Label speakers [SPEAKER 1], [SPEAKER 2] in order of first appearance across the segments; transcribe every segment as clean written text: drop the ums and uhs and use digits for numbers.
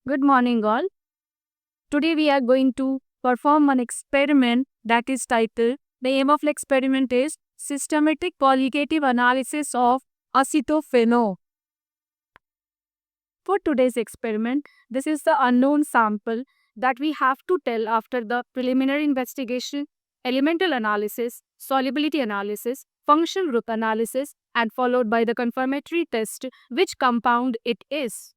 [SPEAKER 1] Good morning, all. Today we are going to perform an experiment that is titled, the aim of the experiment is systematic qualitative analysis of acetophenone. For today's experiment, this is the unknown sample that we have to tell after the preliminary investigation, elemental analysis, solubility analysis, function group analysis, and followed by the confirmatory test, which compound it is.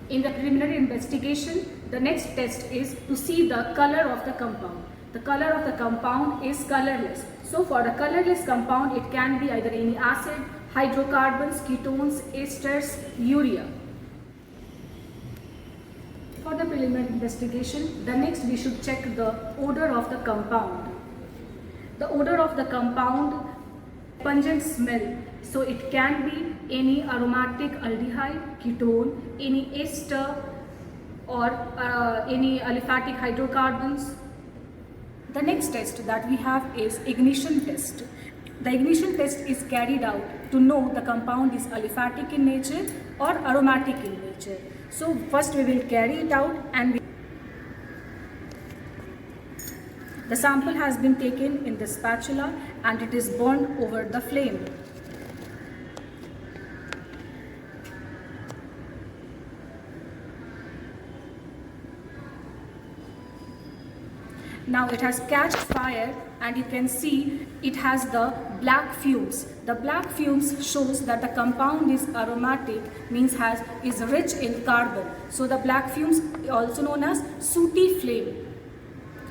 [SPEAKER 1] In the preliminary investigation, the next test is to see the color of the compound. The color of the compound is colorless. So for the colorless compound, it can be either any acid, hydrocarbons, ketones, esters, urea. For the preliminary investigation, the next we should check the odor of the compound. The odor of the compound, pungent smell. So it can be any aromatic aldehyde, ketone, any ester or any aliphatic hydrocarbons. The next test that we have is ignition test. The ignition test is carried out to know the compound is aliphatic in nature or aromatic in nature. So first we will carry it out and the sample has been taken in the spatula and it is burned over the flame. Now it has catched fire and you can see it has the black fumes. The black fumes shows that the compound is aromatic, means is rich in carbon. So the black fumes, also known as sooty flame.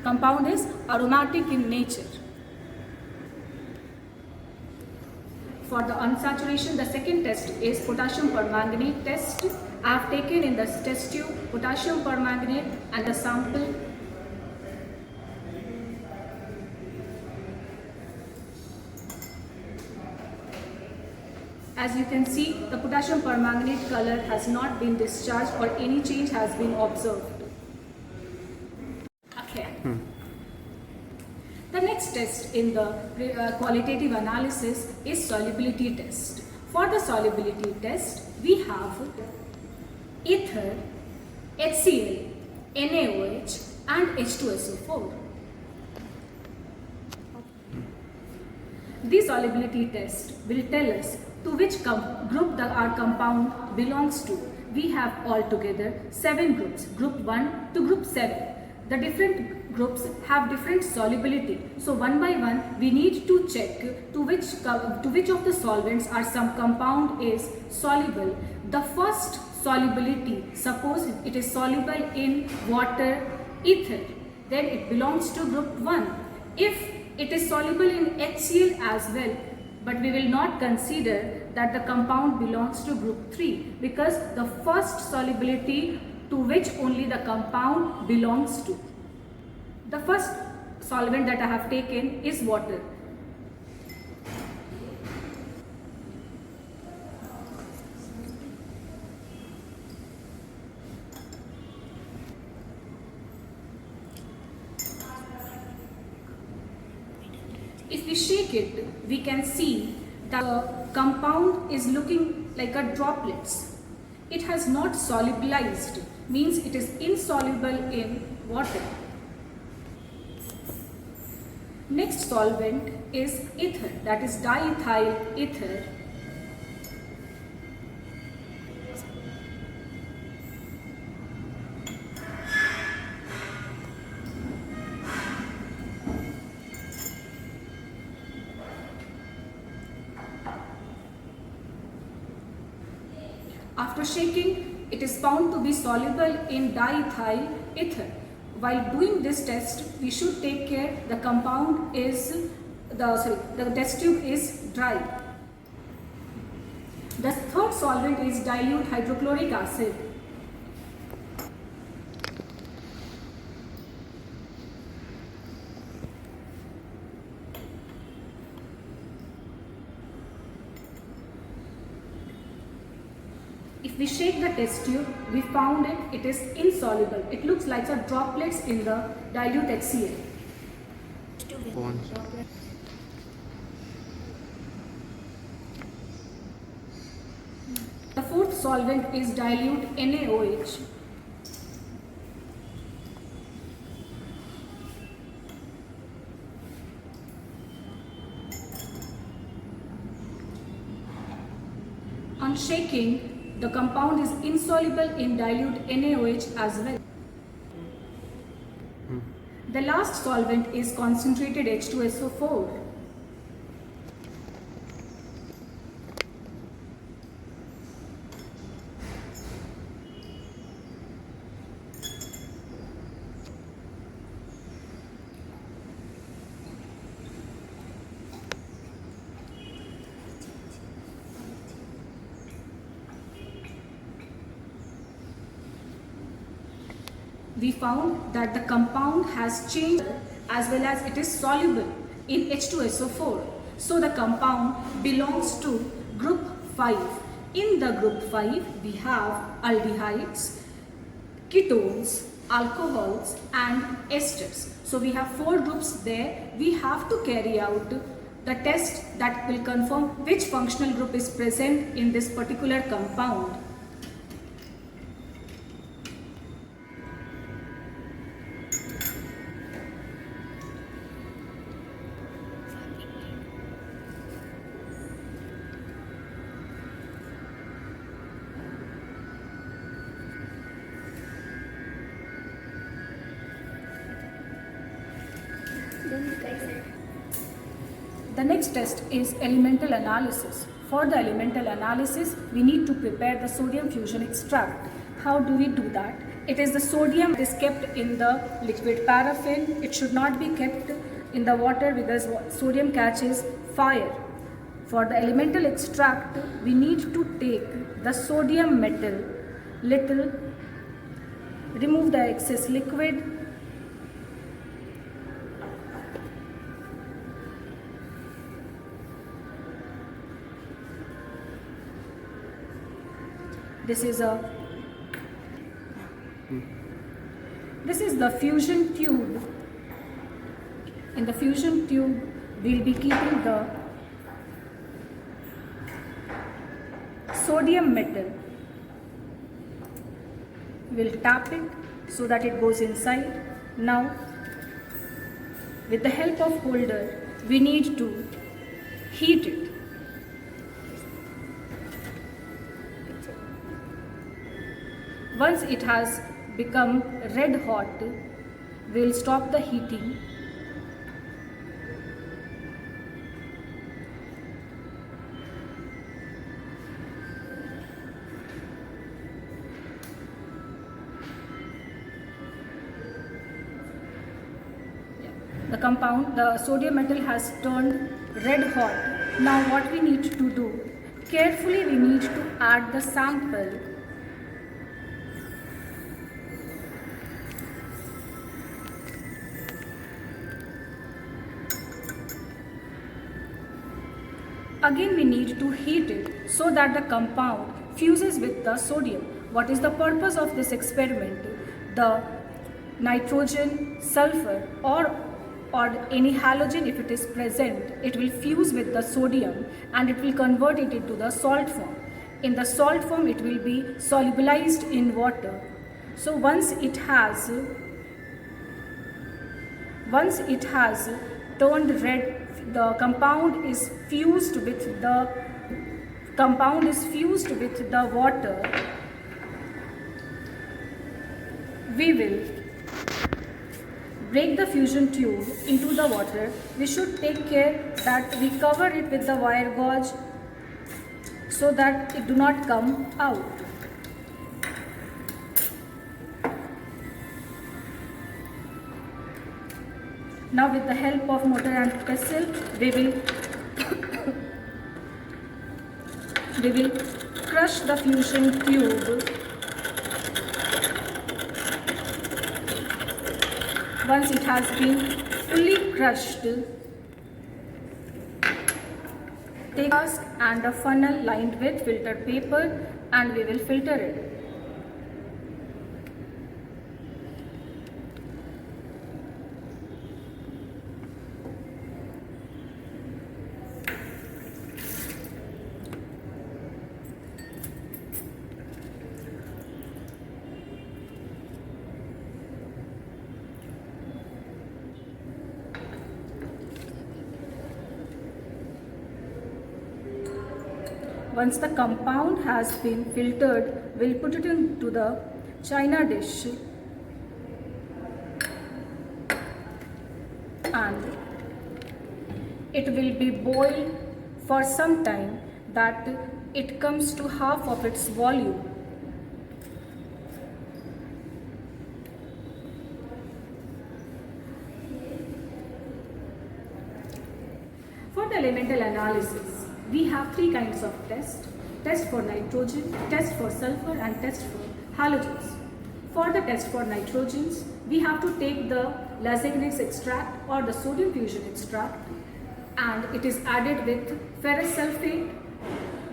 [SPEAKER 1] Compound is aromatic in nature. For the unsaturation, the second test is potassium permanganate test. I have taken in this test tube potassium permanganate and the sample. As you can see, the potassium permanganate color has not been discharged or any change has been observed. Okay. The next test in the qualitative analysis is solubility test. For the solubility test, we have ether, HCl, NaOH and H2SO4. The solubility test will tell us to which group our compound belongs to. We have altogether 7 groups, group 1 to group 7. The different groups have different solubility. So one by one we need to check to which of the solvents are some compound is soluble. The first solubility, suppose it is soluble in water, ether, then it belongs to group 1. If it is soluble in HCl as well, but we will not consider that the compound belongs to group 3 because the first solubility to which only the compound belongs to. The first solvent that I have taken is water. If we shake it, we can see that the compound is looking like a droplets. It has not solubilized, means it is insoluble in water. Next solvent is ether, that is diethyl ether. After shaking, it is found to be soluble in diethyl ether. While doing this test, we should take care the compound is, the test tube is dry. The third solvent is dilute hydrochloric acid. If we shake the test tube, we found it is insoluble. It looks like the droplets in the dilute HCl. The fourth solvent is dilute NaOH. On shaking, the compound is insoluble in dilute NaOH as well. The last solvent is concentrated H2SO4. We found that the compound has changed as well as it is soluble in H2SO4. So the compound belongs to group 5. In the group 5, we have aldehydes, ketones, alcohols and esters. So we have 4 groups there. We have to carry out the test that will confirm which functional group is present in this particular compound. The next test is elemental analysis. For the elemental analysis, we need to prepare the sodium fusion extract. How do we do that? It is the sodium that is kept in the liquid paraffin. It should not be kept in the water because sodium catches fire. For the elemental extract, we need to take the sodium metal, little, remove the excess liquid, This is the fusion tube. In the fusion tube, we'll be keeping the sodium metal. We'll tap it so that it goes inside. Now, with the help of holder, we need to heat it. Once it has become red hot, we'll stop the heating. The sodium metal has turned red hot. Now what we need to do, carefully we need to add the sample. Again we need to heat it so that the compound fuses with the sodium. What is the purpose of this experiment? The nitrogen, sulfur or any halogen, if it is present, it will fuse with the sodium and it will convert it into the salt form. In the salt form it will be solubilized in water. So once it has turned red, the compound is fused with the water. We will break the fusion tube into the water. We should take care that we cover it with the wire gauze so that it do not come out. Now with the help of mortar and pestle, we will crush the fusion tube. Once it has been fully crushed, take a flask and a funnel lined with filter paper and we will filter it. once the compound has been filtered, we'll put it into the china dish and it will be boiled for some time that it comes to half of its volume. For the elemental analysis, we have three kinds of tests. Test for nitrogen, test for sulfur and test for halogens. For the test for nitrogens, we have to take the Lazarus extract or the sodium fusion extract and it is added with ferrous sulfate,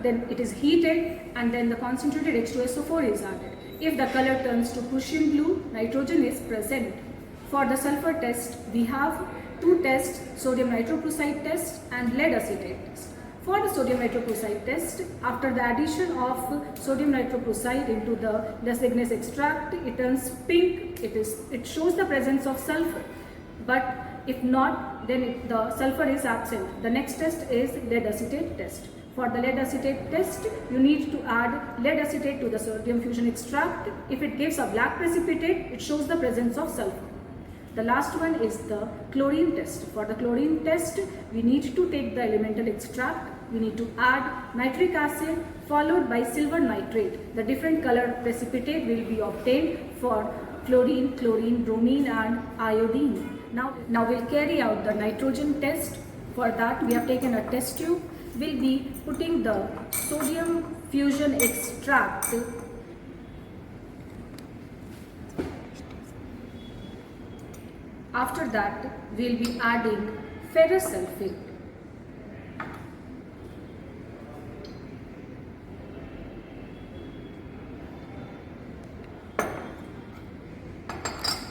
[SPEAKER 1] then it is heated and then the concentrated H2SO4 is added. If the color turns to Prussian blue, nitrogen is present. For the sulfur test, we have two tests, sodium nitroprusside test and lead acetate test. For the sodium nitroprusside test, after the addition of sodium nitroprusside into the Lazarus extract, it turns pink, it shows the presence of sulfur. But if not, then the sulfur is absent. The next test is lead acetate test. For the lead acetate test, you need to add lead acetate to the sodium fusion extract. If it gives a black precipitate, it shows the presence of sulfur. The last one is the chlorine test. For the chlorine test, we need to take the elemental extract. We need to add nitric acid followed by silver nitrate. The different color precipitate will be obtained for fluorine, chlorine, bromine and iodine. Now we'll carry out the nitrogen test. For that, we have taken a test tube. We'll be putting the sodium fusion extract After that, we'll be adding ferrous sulfate.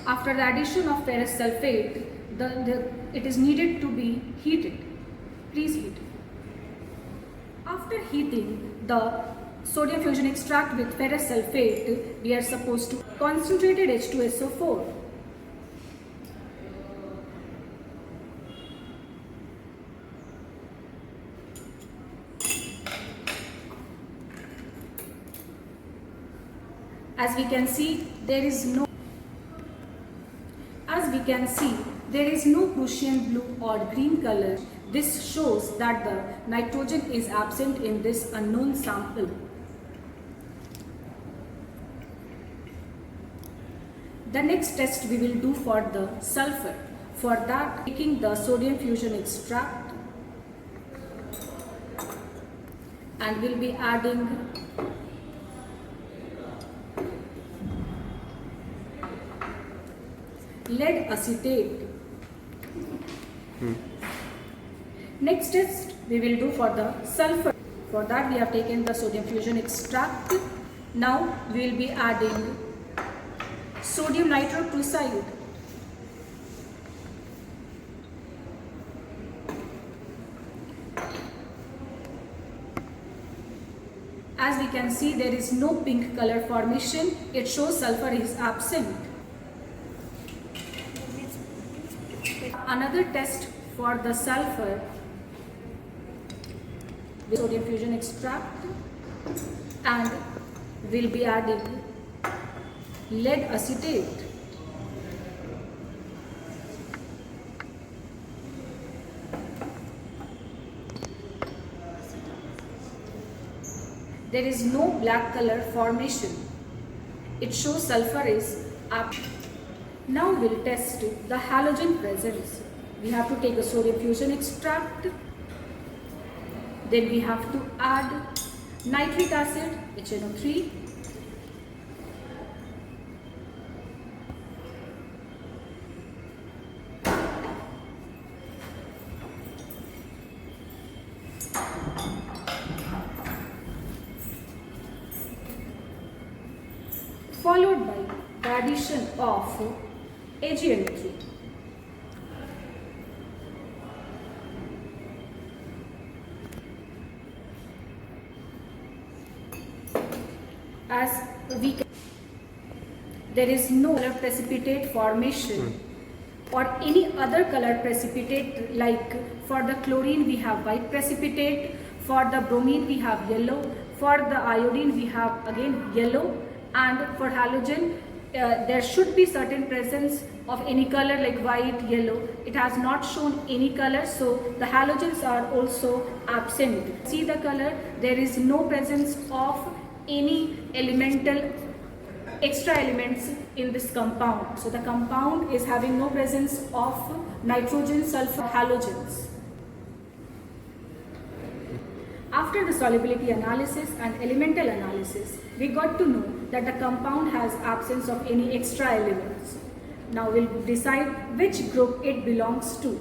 [SPEAKER 1] After the addition of ferrous sulfate, it is needed to be heated. Please heat. After heating the sodium fusion extract with ferrous sulfate, we are supposed to concentrated H2SO4. As we can see, there is no Prussian blue or green color. This shows that the nitrogen is absent in this unknown sample. The next test we will do for the sulfur. For that, taking the sodium fusion extract and we'll be adding lead acetate. Next test we will do for the sulfur. For that, we have taken the sodium fusion extract. Now we will be adding sodium nitroprusside. As we can see, there is no pink color formation. It shows sulfur is absent. Another test for the sulfur with sodium fusion extract and we'll be adding lead acetate. There is no black color formation. It shows sulfur is absent. Now we'll test the halogen presence. We have to take a sodium fusion extract. Then we have to add nitric acid, HNO3. Followed by the addition of AgNO3. As we can, there is no color precipitate formation or any other color precipitate. Like for the chlorine we have white precipitate, For the bromine we have yellow. For the iodine we have again yellow. And for halogen there should be certain presence of any color like white, yellow. It has not shown any color, so the halogens are also absent. See the color, there is no presence of any elemental extra elements in this compound. So the compound is having no presence of nitrogen, sulfur, halogens. After the solubility analysis and elemental analysis, we got to know that the compound has absence of any extra elements. Now we'll decide which group it belongs to.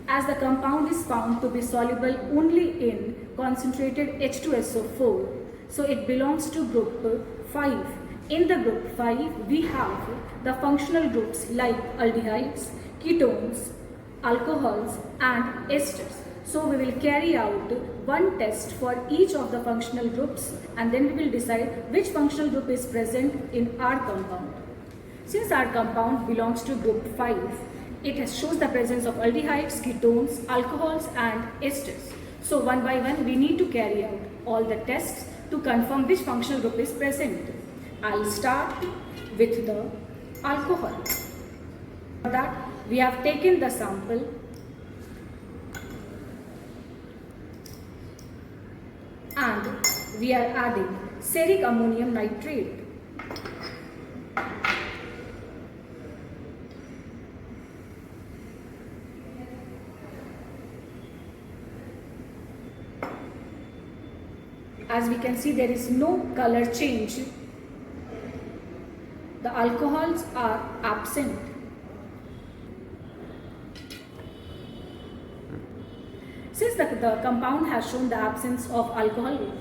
[SPEAKER 1] As the compound is found to be soluble only in concentrated H2SO4, so it belongs to group 5. In the group 5, we have the functional groups like aldehydes, ketones, alcohols and esters. So we will carry out one test for each of the functional groups and then we will decide which functional group is present in our compound. Since our compound belongs to group 5, it shows the presence of aldehydes, ketones, alcohols and esters. So one by one we need to carry out all the tests to confirm which functional group is present. I'll start with the alcohol. For that we have taken the sample and we are adding ceric ammonium nitrate. As we can see, there is no color change. The alcohols are absent. Since the compound has shown the absence of alcohol,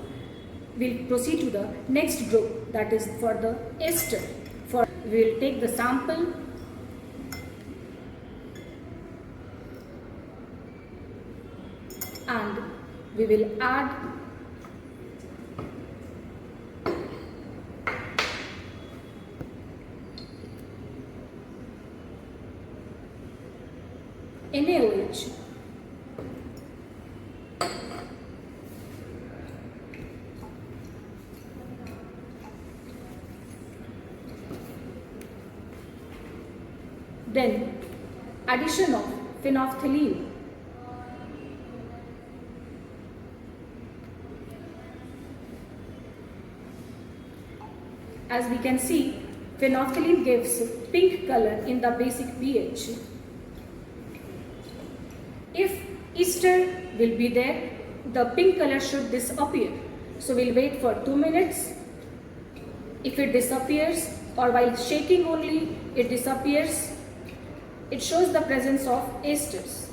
[SPEAKER 1] we'll proceed to the next group, that is for the ester. We will take the sample and we will add NaOH. Then addition of phenolphthalein. As we can see, phenolphthalein gives pink color in the basic pH. If ester will be there, the pink color should disappear. So we'll wait for 2 minutes. If it disappears or while shaking only it disappears, it shows the presence of esters.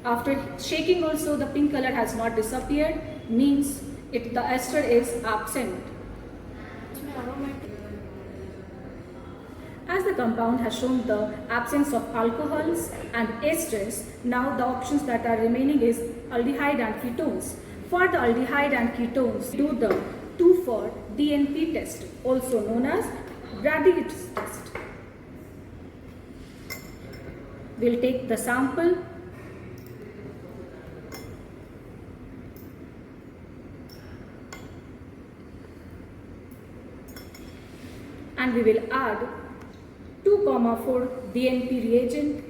[SPEAKER 1] After shaking also the pink color has not disappeared, means the ester is absent. As the compound has shown the absence of alcohols and esters, now the options that are remaining is aldehyde and ketones. For the aldehyde and ketones, do the 2,4-DNP test, also known as Brady's test. We'll take the sample and we will add 2,4-DNP reagent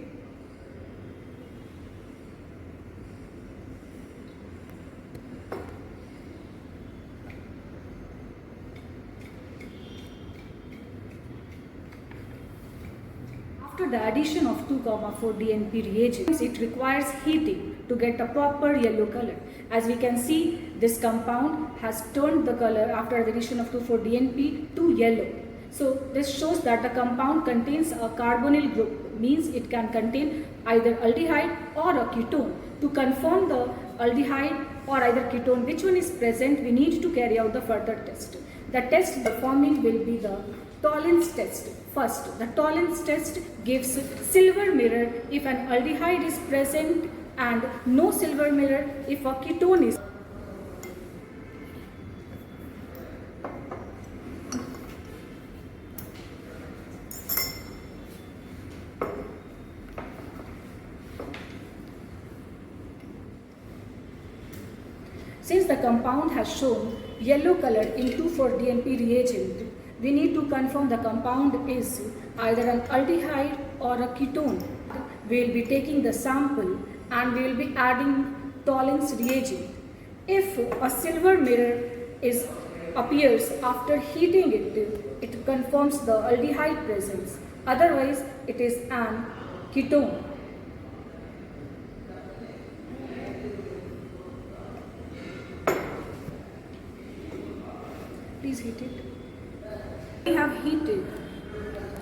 [SPEAKER 1] After the addition of 2,4-DNP reagents, it requires heating to get a proper yellow color. As we can see, this compound has turned the color after the addition of 2,4-DNP to yellow. So this shows that the compound contains a carbonyl group, means it can contain either aldehyde or a ketone. To confirm the aldehyde or either ketone, which one is present, we need to carry out the further test. The test performing will be the tolerance test. First, the tolerance test gives silver mirror if an aldehyde is present and no silver mirror if a ketone is. Since the compound has shown yellow color in 2,4-DNP reagent, we need to confirm the compound is either an aldehyde or a ketone. We will be taking the sample and we will be adding Tollens reagent. If a silver mirror appears after heating it, it confirms the aldehyde presence. Otherwise, it is an ketone. Please heat it.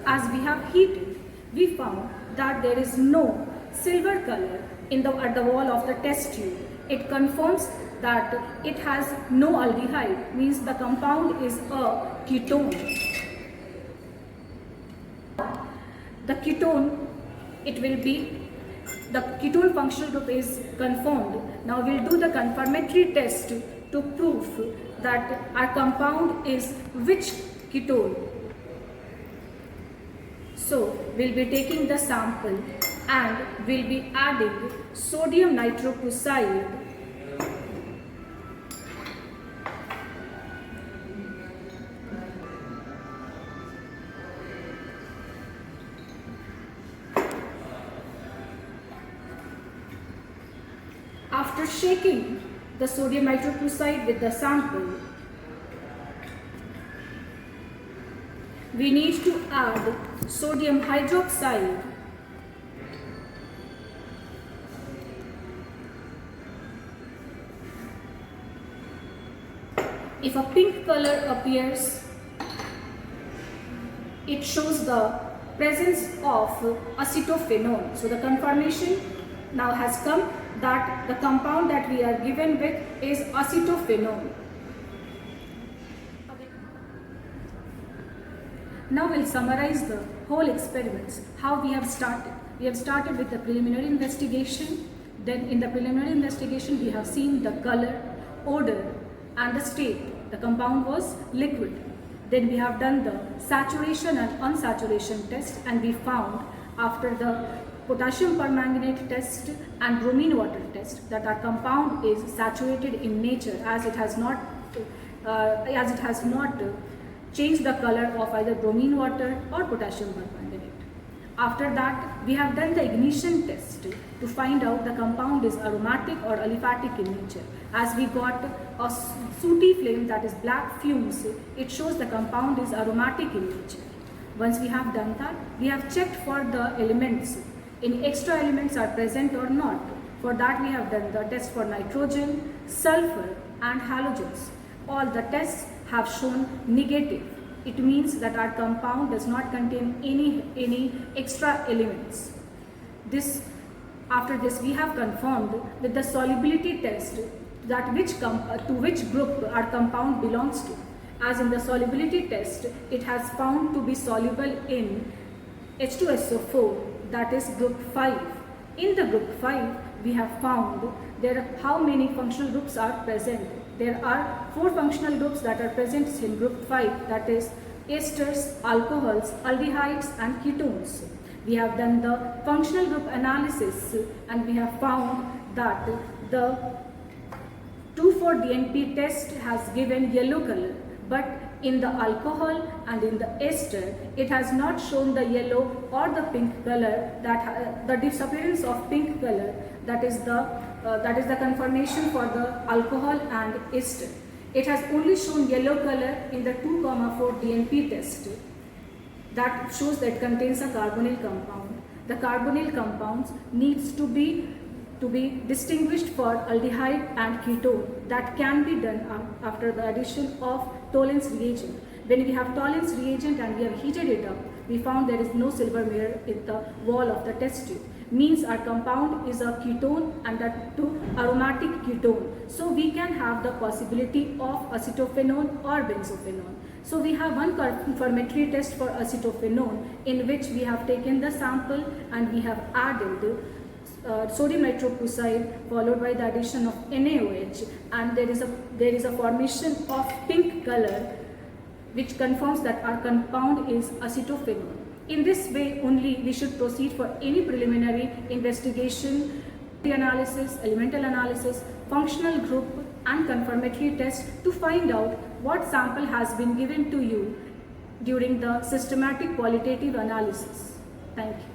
[SPEAKER 1] As we have heated, we found that there is no silver color at the wall of the test tube. It confirms that it has no aldehyde, means the compound is a ketone. The ketone, the ketone functional group is confirmed. Now we'll do the confirmatory test to prove that our compound is which ketone. So we'll be taking the sample and we'll be adding sodium nitroprusside After shaking the sodium nitroprusside with the sample, we need to add sodium hydroxide If a pink color appears, it shows the presence of acetophenone. So the confirmation now has come that the compound that we are given with is acetophenone. Now we'll summarize the whole experiments, how we have started. We have started with the preliminary investigation. Then in the preliminary investigation, we have seen the color, odor and the state. The compound was liquid. Then we have done the saturation and unsaturation test, and we found after the potassium permanganate test and bromine water test that our compound is saturated in nature, as it has not changed the color of either bromine water or potassium permanganate. After that, we have done the ignition test to find out the compound is aromatic or aliphatic in nature. As we got a sooty flame, that is black fumes, it shows the compound is aromatic in nature. Once we have done that, we have checked for the elements, any extra elements are present or not. For that, we have done the test for nitrogen, sulfur and halogens. All the tests have shown negative. It means that our compound does not contain any extra elements. After this, we have confirmed with the solubility test that to which group our compound belongs to. As in the solubility test, it has found to be soluble in H2SO4, that is group 5. In the group 5, we have found how many functional groups are present. There are 4 functional groups that are present in group 5, that is esters, alcohols, aldehydes and ketones. We have done the functional group analysis and we have found that the 2,4-DNP test has given yellow color, but in the alcohol and in the ester, it has not shown the yellow or the pink color, the disappearance of pink color, that is the confirmation for the alcohol and ester. It has only shown yellow color in the 2,4-DNP test. That shows that it contains a carbonyl compound. The carbonyl compounds needs to be distinguished for aldehyde and ketone. That can be done after the addition of Tollens reagent. When we have Tollens reagent and we have heated it up, we found there is no silver mirror in the wall of the test tube. Means our compound is a ketone and that too aromatic ketone. So we can have the possibility of acetophenone or benzophenone. So we have one confirmatory test for acetophenone in which we have taken the sample and we have added sodium nitroprusside followed by the addition of NaOH, and there is a formation of pink color which confirms that our compound is acetophenone. In this way only we should proceed for any preliminary investigation, analysis, elemental analysis, functional group and confirmatory test to find out what sample has been given to you during the systematic qualitative analysis. Thank you.